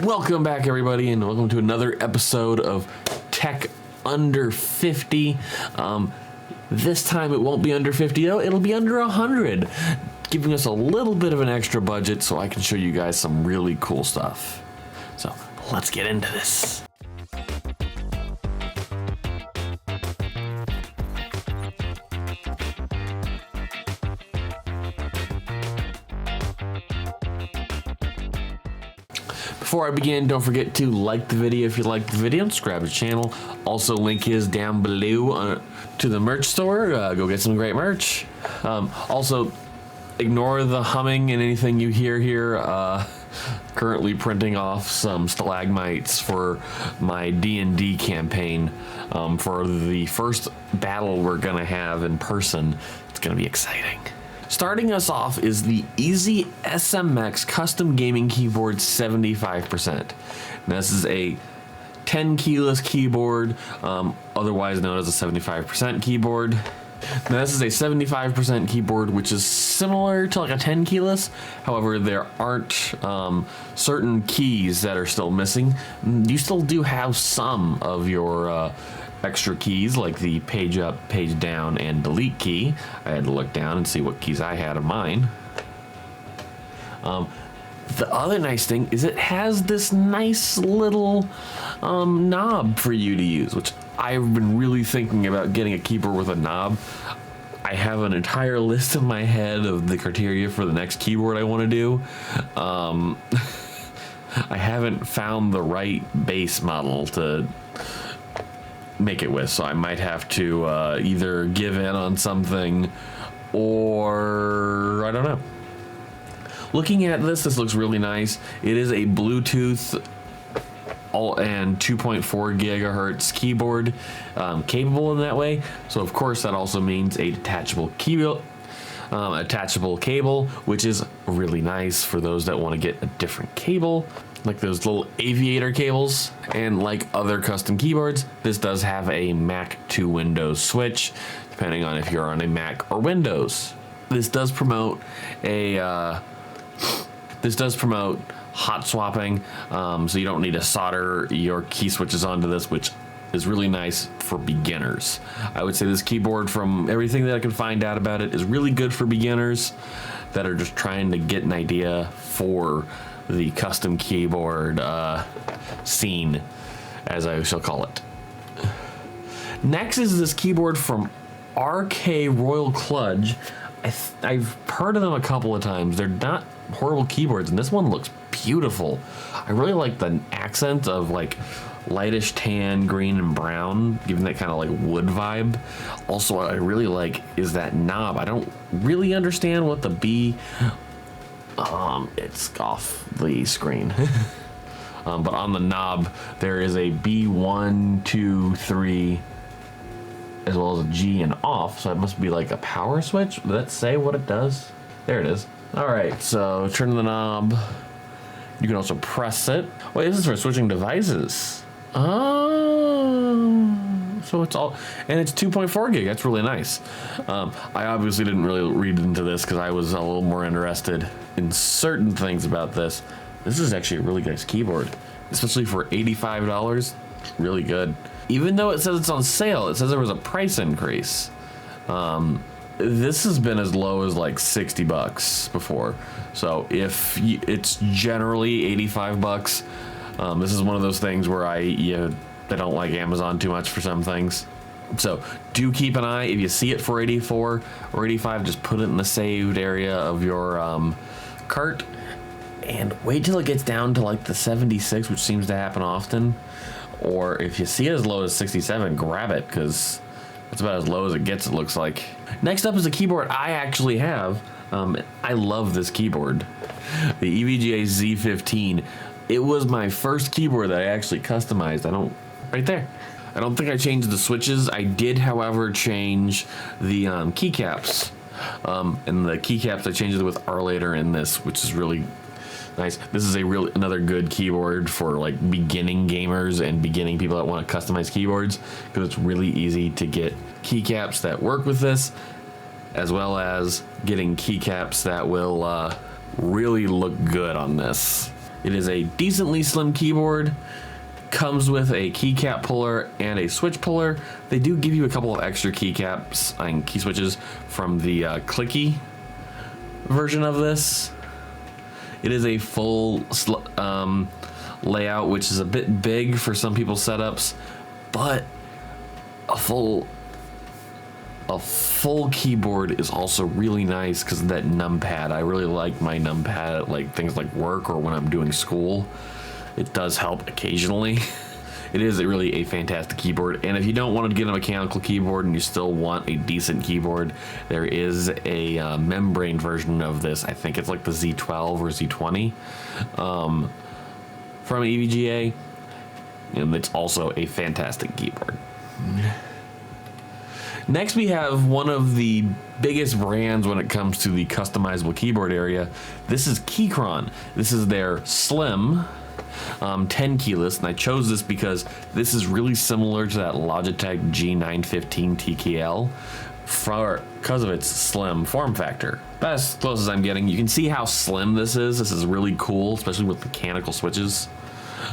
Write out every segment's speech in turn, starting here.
Welcome back, everybody, and welcome to another episode of Tech Under 50. This time it won't be under 50, though. It'll be under 100, giving us a little bit of an extra budget so I can show you guys some really cool stuff. So let's get into this. Before I begin, don't forget to like the video if you like the video, subscribe to the channel. Also, link is down below to the merch store. Go get some great merch. Also, ignore the humming and anything you hear here. Currently printing off some stalagmites for my D&D campaign for the first battle we're gonna have in person. It's gonna be exciting. Starting us off is the Easy SMX Custom Gaming Keyboard 75%. Now, this is a 10 keyless keyboard, otherwise known as a 75% keyboard. Now, this is a 75% keyboard, which is similar to like a 10 keyless. However, there aren't certain keys that are still missing. You still do have some of your extra keys, like the page up, page down, and delete key. I had to look down and see what keys I had of mine. The other nice thing is it has this nice little knob for you to use, which I've been really thinking about getting a keyboard with a knob. I have an entire list in my head of the criteria for the next keyboard I want to do. I haven't found the right base model to make it with, so I might have to either give in on something or I don't know. Looking at this looks really nice. It is a Bluetooth and 2.4 gigahertz keyboard, capable in that way. So of course that also means a detachable cable, which is really nice for those that want to get a different cable, like those little aviator cables. And like other custom keyboards, this does have a Mac to Windows switch, depending on if you're on a Mac or Windows. This does promote hot swapping, so you don't need to solder your key switches onto this, which is really nice for beginners. I would say this keyboard, from everything that I can find out about it, is really good for beginners that are just trying to get an idea for the custom keyboard scene, as I shall call it. Next is this keyboard from RK Royal Kludge. I've heard of them a couple of times. They're not horrible keyboards, and this one looks beautiful. I really like the accent of like lightish tan, green, and brown, giving that kind of like wood vibe. Also, what I really like is that knob. I don't really understand what the B, it's off the screen. But on the knob, there is a B1, 2, 3, as well as a G and off, so it must be like a power switch. Does that say what it does? There it is. All right, so turn the knob. You can also press it. Wait, this is for switching devices. Oh, so it's all, and it's 2.4 gig. That's really nice. I obviously didn't really read into this because I was a little more interested in certain things about this. This is actually a really nice keyboard, especially for $85. Really good. Even though it says it's on sale, it says there was a price increase. This has been as low as like $60 before. So if it's generally $85, this is one of those things where I don't like Amazon too much for some things. So do keep an eye. If you see it for 84 or 85, just put it in the saved area of your cart, and wait till it gets down to like the 76, which seems to happen often. Or if you see it as low as 67, grab it, because it's about as low as it gets, it looks like. Next up is a keyboard I actually have. I love this keyboard, the EVGA Z15. It was my first keyboard that I actually customized. Right there. I don't think I changed the switches. I did, however, change the keycaps. And the keycaps, I changed it with R-Later in this, which is really nice. This is another good keyboard for like beginning gamers and beginning people that want to customize keyboards, because it's really easy to get keycaps that work with this, as well as getting keycaps that will really look good on this. It is a decently slim keyboard. Comes with a keycap puller and a switch puller. They do give you a couple of extra keycaps and key switches from the clicky version of this. It is a full layout, which is a bit big for some people's setups, but a full keyboard is also really nice because of that numpad. I really like my numpad at like things like work or when I'm doing school. It does help occasionally. It is really a fantastic keyboard, and if you don't want to get a mechanical keyboard and you still want a decent keyboard, there is a membrane version of this. I think it's like the Z12 or Z20 from EVGA, and it's also a fantastic keyboard. Next, we have one of the biggest brands when it comes to the customizable keyboard area. This is Keychron. This is their Slim 10 keyless, and I chose this because this is really similar to that Logitech G915 TKL because of its slim form factor. That's as close as I'm getting. You can see how slim this is. This is really cool, especially with mechanical switches.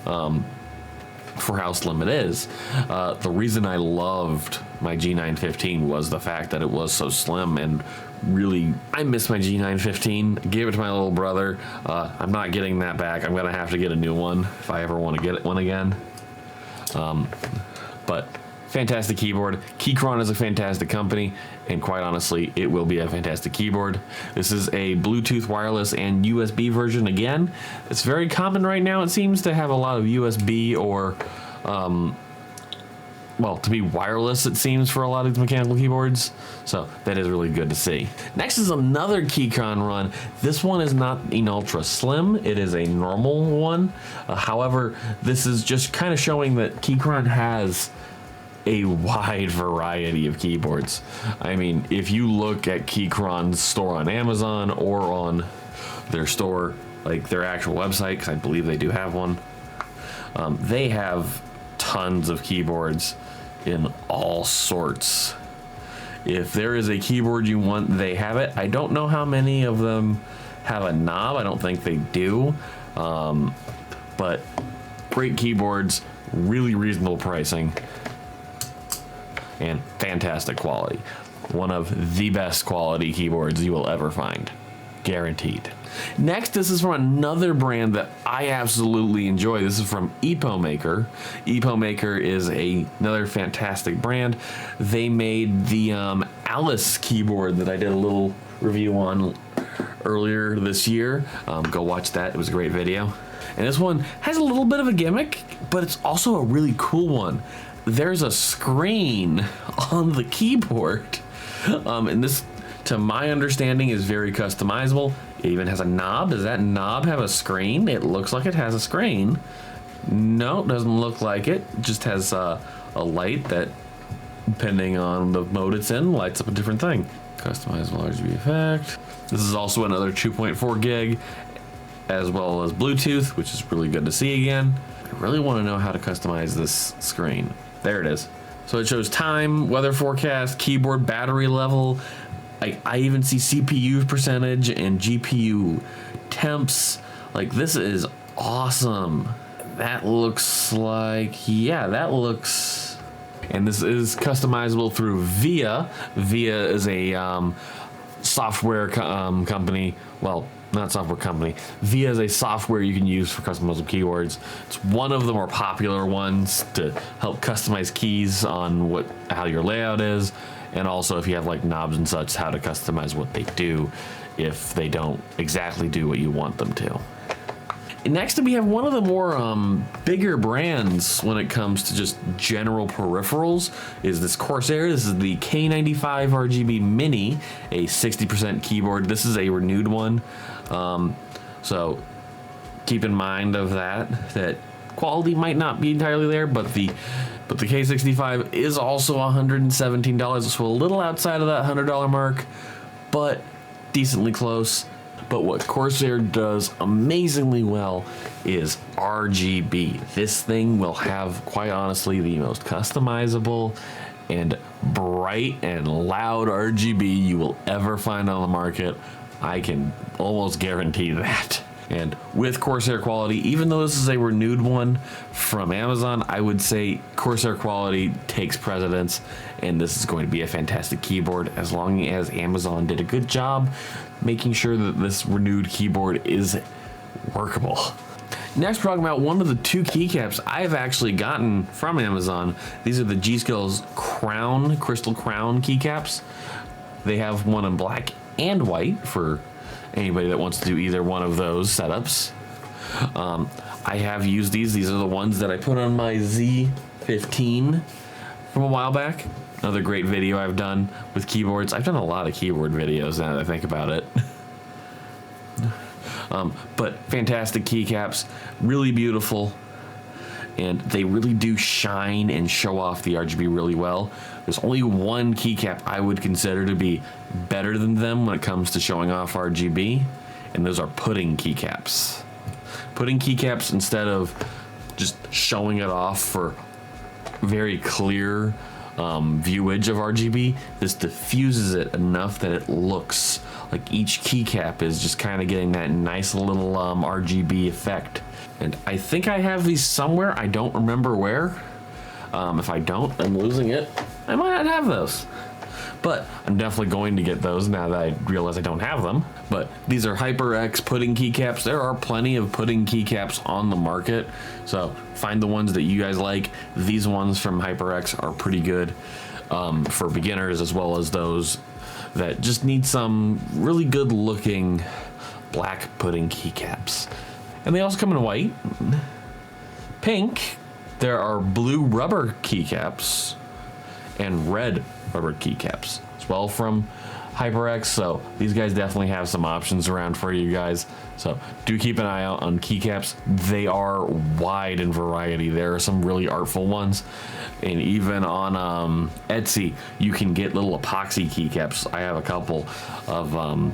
For how slim it is. The reason I loved my G915 was the fact that it was so slim, and really, I miss my G915. I gave it to my little brother. I'm not getting that back. I'm gonna have to get a new one if I ever want to get one again. But fantastic keyboard. Keychron is a fantastic company, and quite honestly, it will be a fantastic keyboard. This is a Bluetooth wireless and USB version. Again, it's very common right now. It seems to have a lot of USB or well, to be wireless, it seems, for a lot of these mechanical keyboards. So that is really good to see. Next is another Keycon run. This one is not an ultra slim. It is a normal one. However, this is just kind of showing that Keychron has a wide variety of keyboards. I mean, if you look at Keychron's store on Amazon or on their store, like their actual website, because I believe they do have one, they have tons of keyboards in all sorts. If there is a keyboard you want, they have it. I don't know how many of them have a knob. I don't think they do. But great keyboards, really reasonable pricing, and fantastic quality. One of the best quality keyboards you will ever find. Guaranteed. Next, this is from another brand that I absolutely enjoy. This is from EPO Maker. EPO Maker is another fantastic brand. They made the Alice keyboard that I did a little review on earlier this year. Go watch that. It was a great video. And this one has a little bit of a gimmick, but it's also a really cool one. There's a screen on the keyboard. And this, to my understanding, is very customizable. It even has a knob. Does that knob have a screen? It looks like it has a screen. No, it doesn't look like it. It just has a light that, depending on the mode it's in, lights up a different thing. Customizable RGB effect. This is also another 2.4 gig, as well as Bluetooth, which is really good to see again. I really want to know how to customize this screen. There it is. So it shows time, weather forecast, keyboard battery level. I even see CPU percentage and GPU temps. Like, this is awesome. That looks like, yeah, that looks, and this is customizable through VIA. VIA is a software company. Well, not software company. VIA is a software you can use for customizable keyboards. It's one of the more popular ones to help customize keys on how your layout is, and also if you have like knobs and such, how to customize what they do if they don't exactly do what you want them to. And next we have one of the more bigger brands when it comes to just general peripherals is this Corsair. This is the K95 RGB Mini, a 60% keyboard. This is a renewed one. So keep in mind of that quality might not be entirely there, but the K65 is also $117, so a little outside of that $100 mark, but decently close. But what Corsair does amazingly well is RGB. This thing will have, quite honestly, the most customizable and bright and loud RGB you will ever find on the market. I can almost guarantee that. And with Corsair quality, even though this is a renewed one from Amazon, I would say Corsair quality takes precedence, and this is going to be a fantastic keyboard as long as Amazon did a good job making sure that this renewed keyboard is workable. Next, we're talking about one of the 2 keycaps I've actually gotten from Amazon. These are the G-Skills Crown, Crystal Crown keycaps. They have one in black and white for anybody that wants to do either one of those setups. I have used these. These are the ones that I put on my Z15 from a while back. Another great video I've done with keyboards. I've done a lot of keyboard videos now that I think about it. But fantastic keycaps, really beautiful, and they really do shine and show off the RGB really well. There's only one keycap I would consider to be better than them when it comes to showing off RGB, and those are pudding keycaps. Pudding keycaps, instead of just showing it off for very clear viewage of RGB, this diffuses it enough that it looks like each keycap is just kind of getting that nice little RGB effect. And I think I have these somewhere. I don't remember where. If I don't, I'm losing it. I might not have those, but I'm definitely going to get those now that I realize I don't have them. But these are HyperX pudding keycaps. There are plenty of pudding keycaps on the market, so find the ones that you guys like. These ones from HyperX are pretty good for beginners, as well as those that just need some really good looking black pudding keycaps. And they also come in white, pink. There are blue rubber keycaps and red rubber keycaps as well from HyperX. So these guys definitely have some options around for you guys. So do keep an eye out on keycaps. They are wide in variety. There are some really artful ones, and even on Etsy you can get little epoxy keycaps. I have a couple of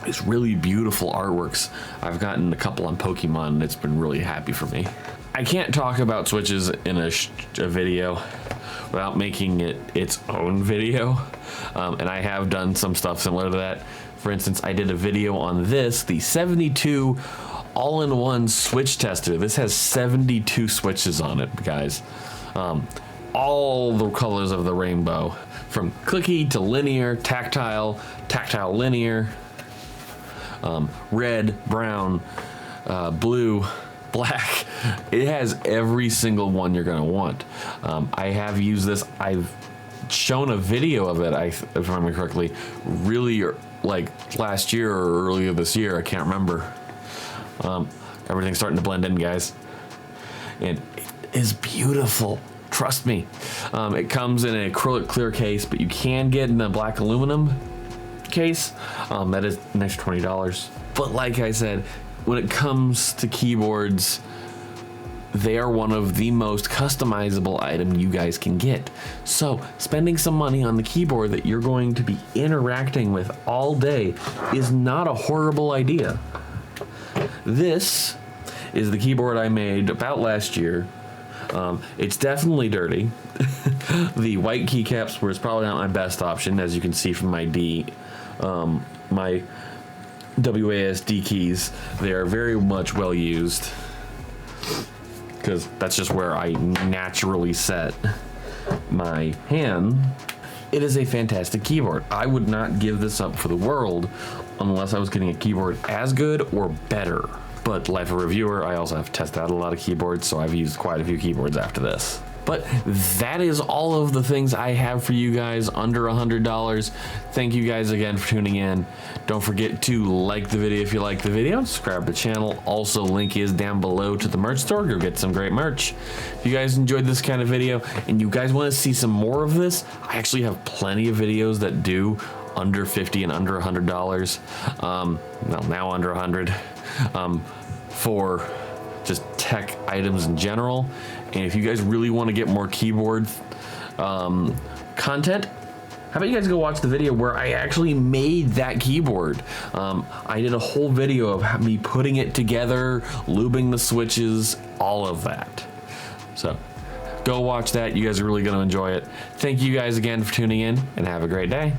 these really beautiful artworks. I've gotten a couple on Pokemon, and it's been really happy for me. I can't talk about switches in a video without making it its own video, and I have done some stuff similar to that. For instance, I did a video on this, the 72 all-in-one switch tester. This has 72 switches on it, guys. All the colors of the rainbow, from clicky to linear, tactile, linear, red, brown, blue, black. It has every single one you're gonna want. I have used this. I've shown a video of it, if I remember correctly, really like last year or earlier this year. I can't remember. Everything's starting to blend in, guys, and it is beautiful. Trust me. It comes in an acrylic clear case, but you can get in a black aluminum case. That is an extra $20. But like I said, when it comes to keyboards, they are one of the most customizable item you guys can get. So spending some money on the keyboard that you're going to be interacting with all day is not a horrible idea. This is the keyboard I made about last year. It's definitely dirty. The white keycaps were probably not my best option, as you can see from my my WASD keys. They are very much well used, because that's just where I naturally set my hand. It is a fantastic keyboard. I would not give this up for the world unless I was getting a keyboard as good or better. But like a reviewer, I also have tested out a lot of keyboards, so I've used quite a few keyboards after this. But that is all of the things I have for you guys under $100. Thank you guys again for tuning in. Don't forget to like the video if you like the video, subscribe to the channel. Also, link is down below to the merch store. Go get some great merch. If you guys enjoyed this kind of video and you guys want to see some more of this, I actually have plenty of videos that do under $50 and under $100. Well, now under 100 for just tech items in general. And if you guys really want to get more keyboard content, how about you guys go watch the video where I actually made that keyboard. I did a whole video of me putting it together, lubing the switches, all of that. So go watch that. You guys are really going to enjoy it. Thank you guys again for tuning in, and have a great day.